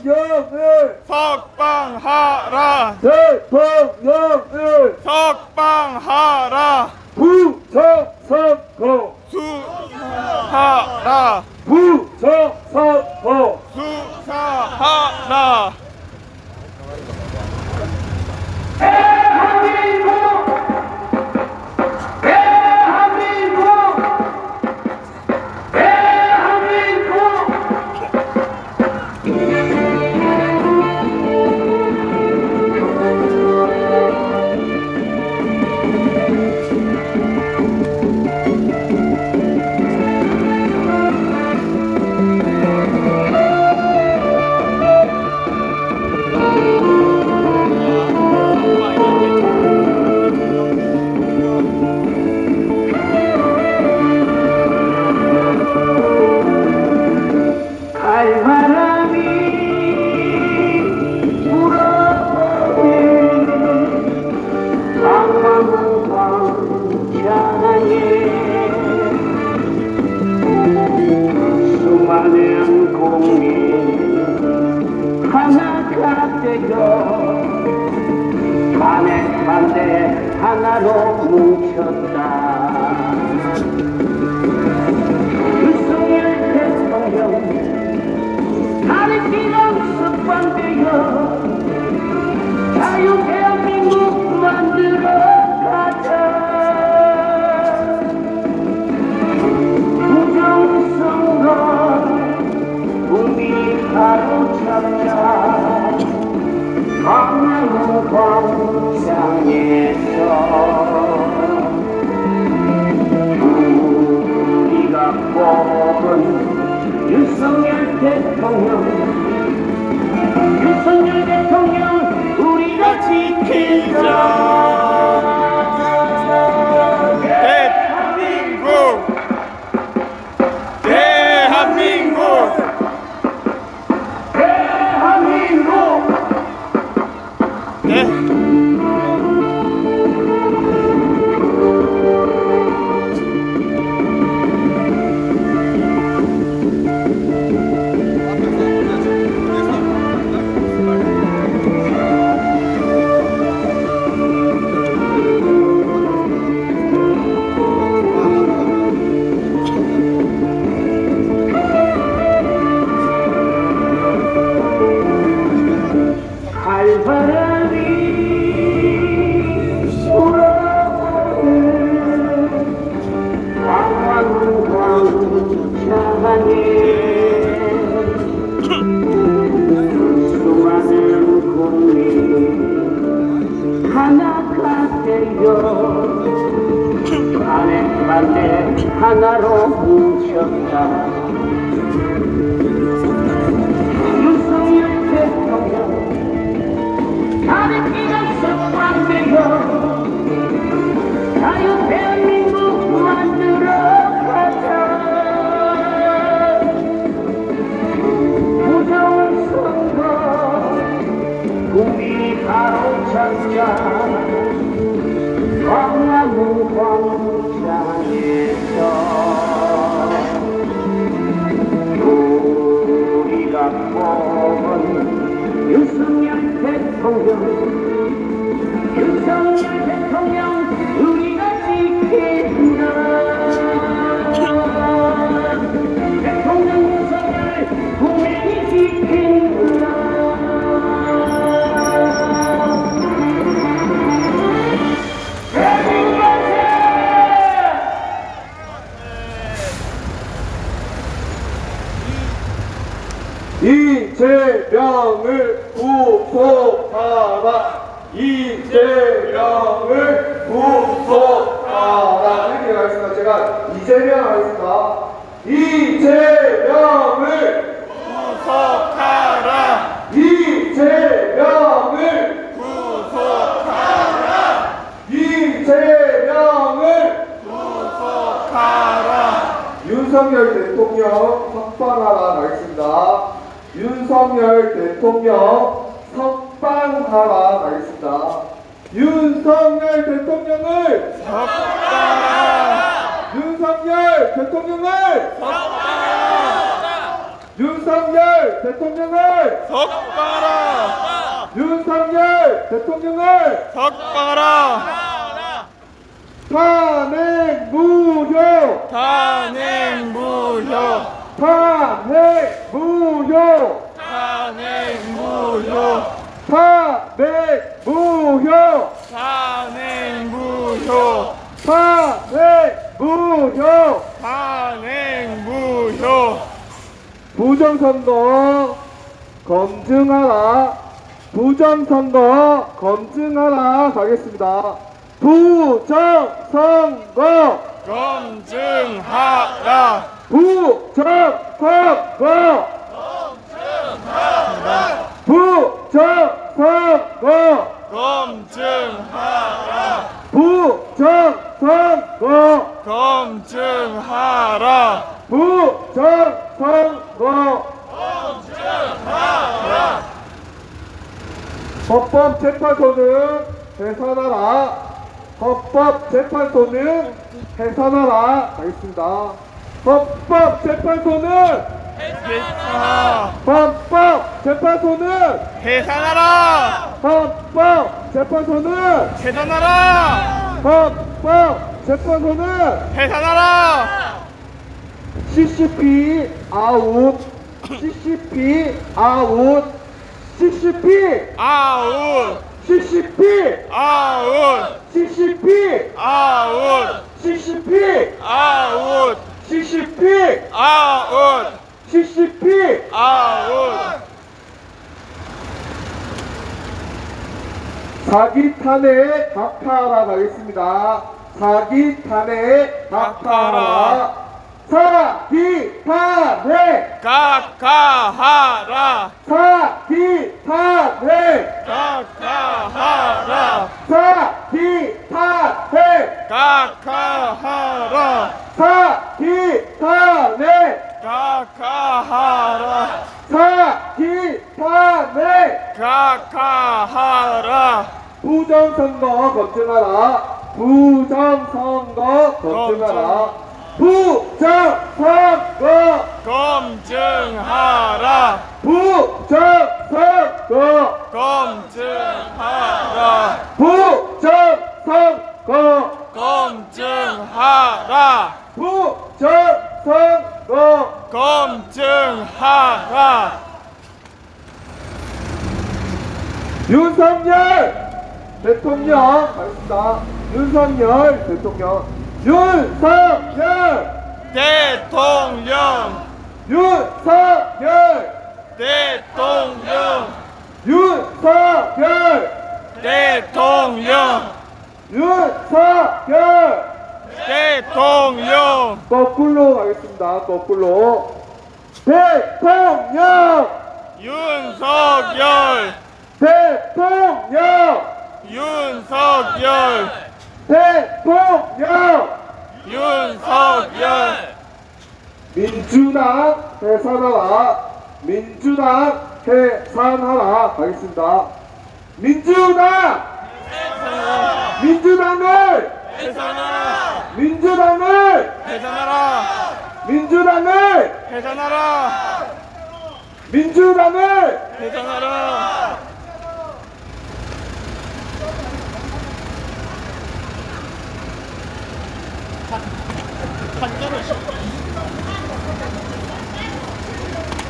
[SPEAKER 1] 대통령을
[SPEAKER 4] 석방하라.
[SPEAKER 1] 대통령을
[SPEAKER 4] 석방하라.
[SPEAKER 1] 부정선거
[SPEAKER 4] 수사하라.
[SPEAKER 1] 부정선거
[SPEAKER 4] 수사하라.
[SPEAKER 5] 대한민국 대한민국 대한민국 갈바람이 불어오는 강화문광장에 수많은 국민 하나가 되어 반대 하나로 뭉쳤다. 윤석열 대통령 다리끼랑 습관되어 자유 대한민국 만들어 가자. 부정선거 국민 사로잡자. 광화문광장에서 우리가 뽑은 윤석열 대통령 우리가 지키자.
[SPEAKER 4] 대한민국 대한민국
[SPEAKER 5] 대한민국
[SPEAKER 4] 네.
[SPEAKER 5] 갈바람이 불어오는 광화문광장에 수많은 국민 하나가 되어 반대 하나로 뭉쳤다. 윤석열 대통령 다리끼가 습관되어 자유 대한민국 만들어 가자. 부정선거 국민 바로잡자. 광화문광장에서 우리가 뽑은 윤석열 대통령 우리가 지킨다. 대통령 윤석열 국민이 지킨다.
[SPEAKER 1] 이재명을 구속하라. 이재명을 구속하라. 이렇게 가겠습니다. 제가 이재명 하겠습니다. 이재명을
[SPEAKER 4] 구속하라.
[SPEAKER 1] 이재명을
[SPEAKER 4] 구속하라.
[SPEAKER 1] 이재명을
[SPEAKER 4] 구속하라.
[SPEAKER 1] 윤석열 대통령 석방하라 가겠습니다. 윤석열 대통령 석방하라 가겠습니다. 윤석열 대통령을
[SPEAKER 4] 석방하라.
[SPEAKER 1] 윤석열 대통령을
[SPEAKER 4] 석방하라.
[SPEAKER 1] 윤석열 대통령을
[SPEAKER 4] 석방하라!
[SPEAKER 1] 윤석열 대통령을
[SPEAKER 4] 석방하라!
[SPEAKER 1] 탄핵 무효
[SPEAKER 4] 탄핵 무효!
[SPEAKER 1] 탄핵 무효
[SPEAKER 4] 탄핵 무효!
[SPEAKER 1] 탄핵 무효
[SPEAKER 4] 탄핵 무효!
[SPEAKER 1] 탄핵 무효
[SPEAKER 4] 탄핵 무효!
[SPEAKER 1] 부정선거 검증하라 부정선거 검증하라 가겠습니다. 부정선거
[SPEAKER 4] 검증하라!
[SPEAKER 1] 부정선거 부정선거
[SPEAKER 4] 검증하라!
[SPEAKER 1] 부정선거
[SPEAKER 4] 검증하라!
[SPEAKER 1] 부정선거 헌법재판소는 해산하라 헌법재판소는 해산하라 가겠습니다. 헌법재판소는
[SPEAKER 4] 해산하라!
[SPEAKER 1] 헌법재판소는
[SPEAKER 4] 해산하라!
[SPEAKER 1] 헌법재판소는
[SPEAKER 4] 해산하라!
[SPEAKER 1] 헌법재판소는
[SPEAKER 4] 해산하라!
[SPEAKER 1] CCP 아웃 CCP 아웃 CCP
[SPEAKER 4] 아웃!
[SPEAKER 1] CCP
[SPEAKER 4] 아웃!
[SPEAKER 1] CCP
[SPEAKER 4] 아웃!
[SPEAKER 1] CCP
[SPEAKER 4] 아웃!
[SPEAKER 1] CCP
[SPEAKER 4] 아웃!
[SPEAKER 1] CCP
[SPEAKER 4] 아웃!
[SPEAKER 1] 사기 탄핵 각하하라 가겠습니다. 사기 탄핵 각하하라 사기 탄핵
[SPEAKER 4] 각하하라!
[SPEAKER 1] 사기 탄핵
[SPEAKER 4] 각하하라!
[SPEAKER 1] 사기 탄핵
[SPEAKER 4] 각하하라!
[SPEAKER 1] 사기 탄핵
[SPEAKER 4] 각하하라!
[SPEAKER 1] 사기 탄핵
[SPEAKER 4] 각하하라!
[SPEAKER 1] 부정선거 검증하라 부정선거 검증하라 부정선거
[SPEAKER 4] 검증하라!
[SPEAKER 1] 부정선거
[SPEAKER 4] 검증하라!
[SPEAKER 1] 부정선거
[SPEAKER 4] 검증하라!
[SPEAKER 1] 부정선거
[SPEAKER 4] 검증하라!
[SPEAKER 1] 윤석열 대통령 가겠습니다. 윤석열 대통령 윤석열
[SPEAKER 4] 대통령!
[SPEAKER 1] 윤석열
[SPEAKER 4] 대통령!
[SPEAKER 1] 윤석열
[SPEAKER 4] 대통령!
[SPEAKER 1] 윤석열
[SPEAKER 4] 대통령!
[SPEAKER 1] 거꾸로 가겠습니다. 거꾸로 대통령
[SPEAKER 4] 윤석열!
[SPEAKER 1] 대통령
[SPEAKER 4] 윤석열!
[SPEAKER 1] 대통령
[SPEAKER 4] 윤석열!
[SPEAKER 1] 민주당 해산하라 민주당 해산하라 가겠습니다. 민주당 민주당을
[SPEAKER 4] 해산하라!
[SPEAKER 1] 민주당을
[SPEAKER 4] 해산하라!
[SPEAKER 1] 민주당을
[SPEAKER 4] 해산하라!
[SPEAKER 1] 민주당을
[SPEAKER 4] 해산하라!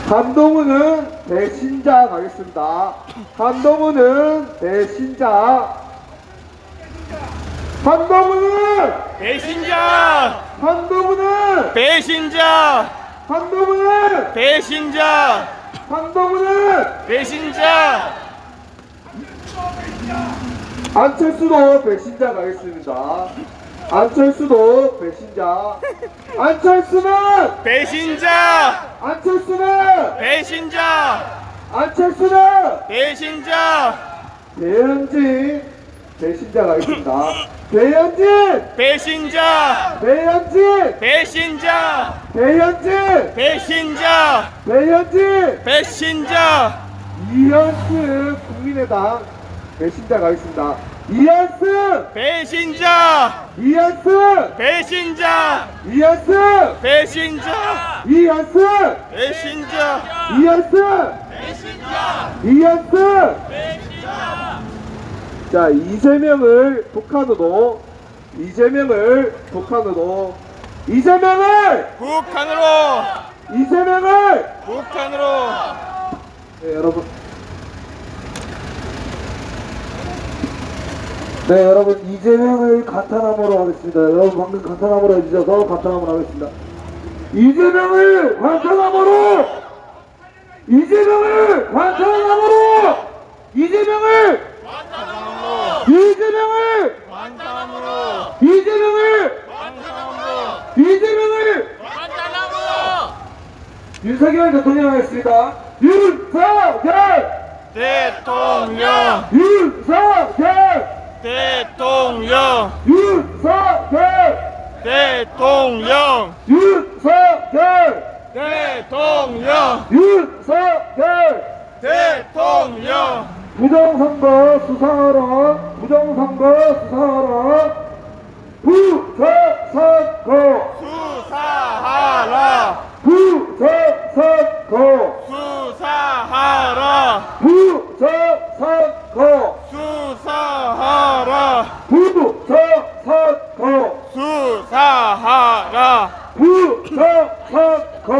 [SPEAKER 1] 한동훈은 배신자 가겠습니다. 한동훈은 배신자 한동훈은
[SPEAKER 4] 배신자!
[SPEAKER 1] 한동훈은
[SPEAKER 4] 배신자!
[SPEAKER 1] 한동훈은
[SPEAKER 4] 배신자!
[SPEAKER 1] 한동훈은
[SPEAKER 4] 배신자!
[SPEAKER 1] 안철수도 배신자 가겠습니다. 안철수도 배신자 안철수는
[SPEAKER 4] 배신자!
[SPEAKER 1] 안철수는
[SPEAKER 4] 배신자!
[SPEAKER 1] 안철수는
[SPEAKER 4] 배신자!
[SPEAKER 1] 배현진 배신자 가겠습니다. 배현진
[SPEAKER 4] 배신자!
[SPEAKER 1] 배현진
[SPEAKER 4] 배신자!
[SPEAKER 1] 배현진
[SPEAKER 4] 배신자!
[SPEAKER 1] 배현진
[SPEAKER 4] 배신자!
[SPEAKER 1] 이현수 국민의당 배신자 가겠습니다. 이한승
[SPEAKER 4] 배신자
[SPEAKER 1] 이한승
[SPEAKER 4] 배신자
[SPEAKER 1] 이한승
[SPEAKER 4] 배신자
[SPEAKER 1] 이한승
[SPEAKER 4] 배신자
[SPEAKER 1] 이한승 이한승 자 이재명을 북한으로 이재명을 북한으로 이재명을
[SPEAKER 4] 북한으로
[SPEAKER 2] 네, 여러분. 네, 여러분, 이재명을 간탄함으로 하겠습니다. 여러분, 방금 간탄함으로 해주셔서 간탄함으로 하겠습니다. 이재명을 간탄함으로! 이재명을 간탄함으로! 이재명을! 이재명을! 이재명을! 이재명을! 윤석열 대통령 하겠습니다. 윤석열!
[SPEAKER 4] 대통령
[SPEAKER 2] 윤석열!
[SPEAKER 4] 대통령
[SPEAKER 2] 윤석열!
[SPEAKER 4] 대통령
[SPEAKER 2] 윤석열!
[SPEAKER 4] 대통령
[SPEAKER 2] 윤석열!
[SPEAKER 4] 대통령
[SPEAKER 2] 부정선거 수사하라! 부정선거 수사하라! 부정선거!
[SPEAKER 4] 수사하라
[SPEAKER 2] 부정선거!
[SPEAKER 4] 수사하라
[SPEAKER 2] 부정선거!
[SPEAKER 4] 수사하라
[SPEAKER 2] 부정선거!
[SPEAKER 4] 수사하라
[SPEAKER 2] 부정선거!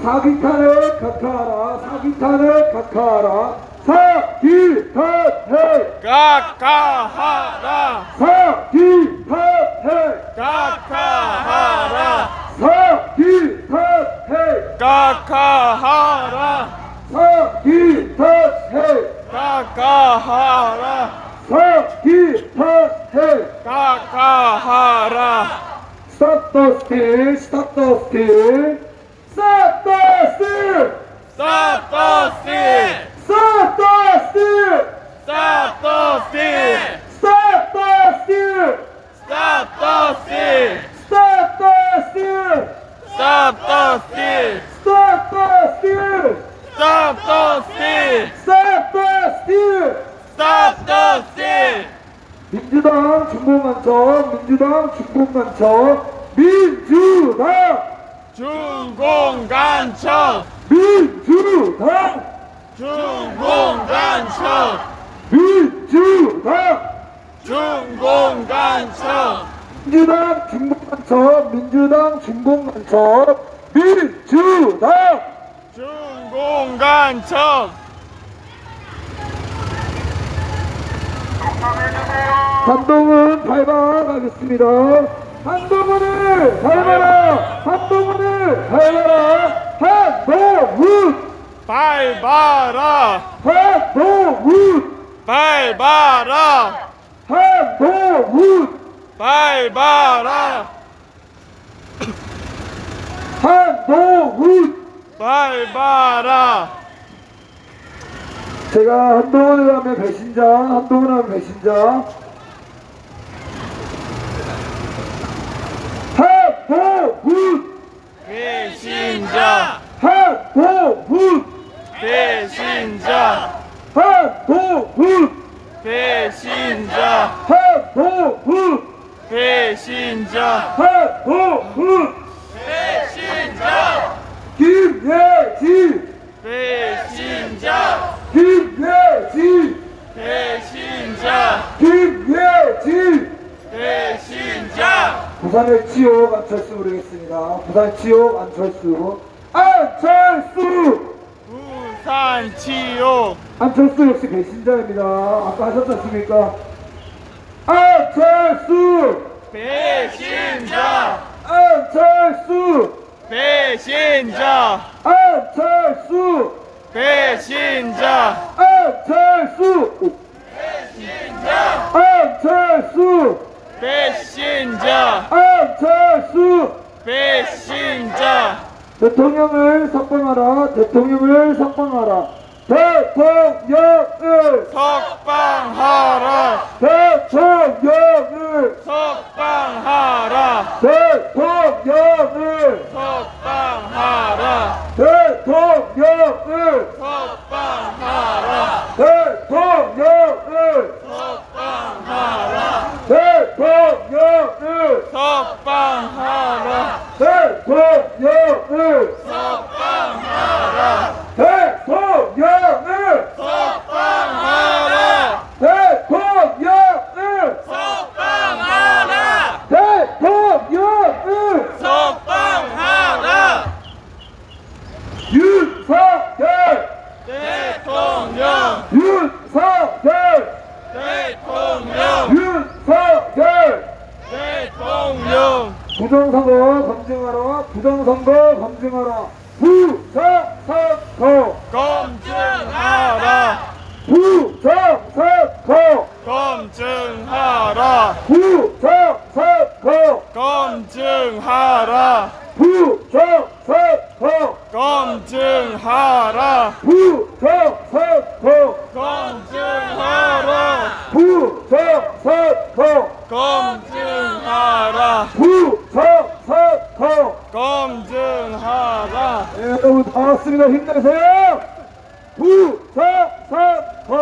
[SPEAKER 2] 사기탄을 각하하라! 사기탄을 각하하라! 사기탄을!
[SPEAKER 4] 각하하라
[SPEAKER 2] 사기탄을!
[SPEAKER 4] 각하하라
[SPEAKER 2] 사기탄을!
[SPEAKER 4] 각하하라
[SPEAKER 2] 사기탄을!
[SPEAKER 4] 각하하라
[SPEAKER 2] 사기탄을!
[SPEAKER 4] 각하하라
[SPEAKER 2] Stop the steal! Stop the steal! Stop the steal!
[SPEAKER 4] Stop the steal
[SPEAKER 2] Stop the steal!
[SPEAKER 4] Stop the steal
[SPEAKER 2] Stop the steal!
[SPEAKER 4] Stop the steal
[SPEAKER 2] Stop the steal!
[SPEAKER 4] Stop the steal
[SPEAKER 2] Stop the steal!
[SPEAKER 4] Stop the steal
[SPEAKER 2] Stop the steal!
[SPEAKER 4] Stop the steal
[SPEAKER 2] 민주당 중공간첩, 민주당 중공간첩, 민주당,
[SPEAKER 4] 중공간첩
[SPEAKER 2] 민주당,
[SPEAKER 4] 중공간첩
[SPEAKER 2] 민주당,
[SPEAKER 4] 중공간첩
[SPEAKER 2] 민주당 중공간첩, 민주당 중공간첩, 민주당.
[SPEAKER 4] 중공간첩
[SPEAKER 2] 한동훈 밟아가겠습니다. 한동훈을 밟아라. 한동훈을 밟아라. 한동훈.
[SPEAKER 4] 밟아라
[SPEAKER 2] 한동훈.
[SPEAKER 4] 밟아라
[SPEAKER 2] 한동훈.
[SPEAKER 4] 밟아라
[SPEAKER 2] 한동훈.
[SPEAKER 4] 밟아라
[SPEAKER 2] 제가 한동훈을 하면 배신자, 한동훈을 하면 배신자. 한동훈.
[SPEAKER 4] 배신자
[SPEAKER 2] 한동훈.
[SPEAKER 4] 배신자
[SPEAKER 2] 한동훈.
[SPEAKER 4] 배신자
[SPEAKER 2] 한동훈.
[SPEAKER 4] 배신자
[SPEAKER 2] 한동훈.
[SPEAKER 4] 배신자
[SPEAKER 2] 김예지.
[SPEAKER 4] 배신자
[SPEAKER 2] 김예지.
[SPEAKER 4] 배신자
[SPEAKER 2] 김예지.
[SPEAKER 4] 배신자
[SPEAKER 2] 부산의 지옥 안철수 부르겠습니다. 부산 지옥 안철수. 안철수.
[SPEAKER 4] 부산 지옥
[SPEAKER 2] 안철수 역시 배신자입니다. 아까 하셨지 않습니까? 안철수.
[SPEAKER 4] 배신자
[SPEAKER 2] 안철수.
[SPEAKER 4] 배신자
[SPEAKER 2] 안철수.
[SPEAKER 4] 배신자
[SPEAKER 2] 안철수. 안철수.
[SPEAKER 4] 배신자
[SPEAKER 2] 안철수.
[SPEAKER 4] 배신자
[SPEAKER 2] 대통령을 석방하라. 대통령을 석방하라. 대통령을.
[SPEAKER 4] 석방하라
[SPEAKER 2] 대통령을.
[SPEAKER 4] 석방하라
[SPEAKER 2] 대통령을.
[SPEAKER 4] 석방하라
[SPEAKER 2] 대통령을.
[SPEAKER 4] 석방하라
[SPEAKER 2] 대통령을.
[SPEAKER 1] 윤석열
[SPEAKER 4] 대통령
[SPEAKER 1] 윤석열
[SPEAKER 4] 대통령
[SPEAKER 1] 윤석열
[SPEAKER 4] 대통령
[SPEAKER 2] 부정선거 검증하라. 부정선거 검증하라. 부정선거
[SPEAKER 4] 검증하라
[SPEAKER 2] 부정선거
[SPEAKER 4] 검증하라
[SPEAKER 2] 부정선거
[SPEAKER 4] 검증하라
[SPEAKER 2] 부정선거
[SPEAKER 4] 검증하라
[SPEAKER 2] 부정선거
[SPEAKER 4] 검증하라
[SPEAKER 2] 부정선거
[SPEAKER 4] 검증하라
[SPEAKER 2] 부정선거
[SPEAKER 4] 검증하라
[SPEAKER 2] 네, 여러분 다 왔습니다. 힘내세요. 부정선거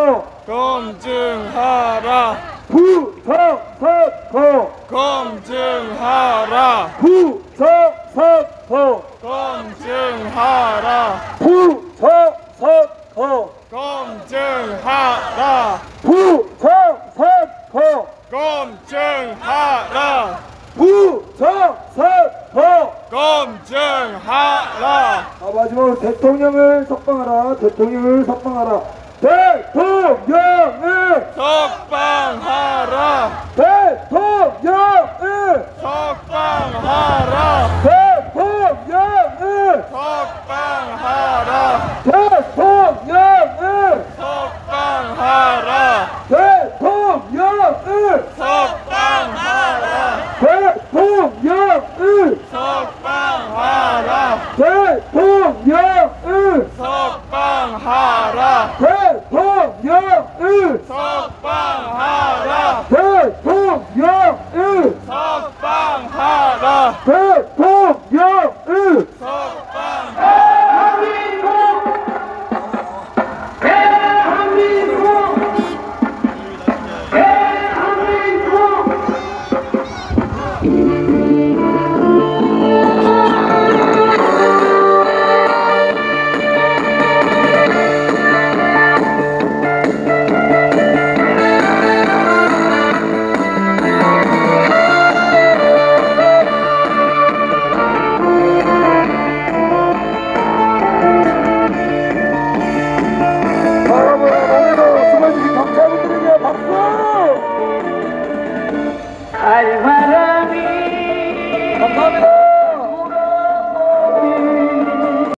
[SPEAKER 4] 검증하라
[SPEAKER 2] 부정선거
[SPEAKER 4] 검증하라
[SPEAKER 2] 부정선거
[SPEAKER 4] 검증하라
[SPEAKER 2] 부정선거
[SPEAKER 4] 검증하라
[SPEAKER 2] 부정선거
[SPEAKER 4] 검증하라
[SPEAKER 2] 부정선거
[SPEAKER 4] 검증하라
[SPEAKER 2] 마지막으로 대통령을 석방하라. 대통령을 석방하라. 대통령을
[SPEAKER 4] 석방하라
[SPEAKER 2] 대통령을
[SPEAKER 4] 석방하라
[SPEAKER 2] 대통령을
[SPEAKER 4] 석방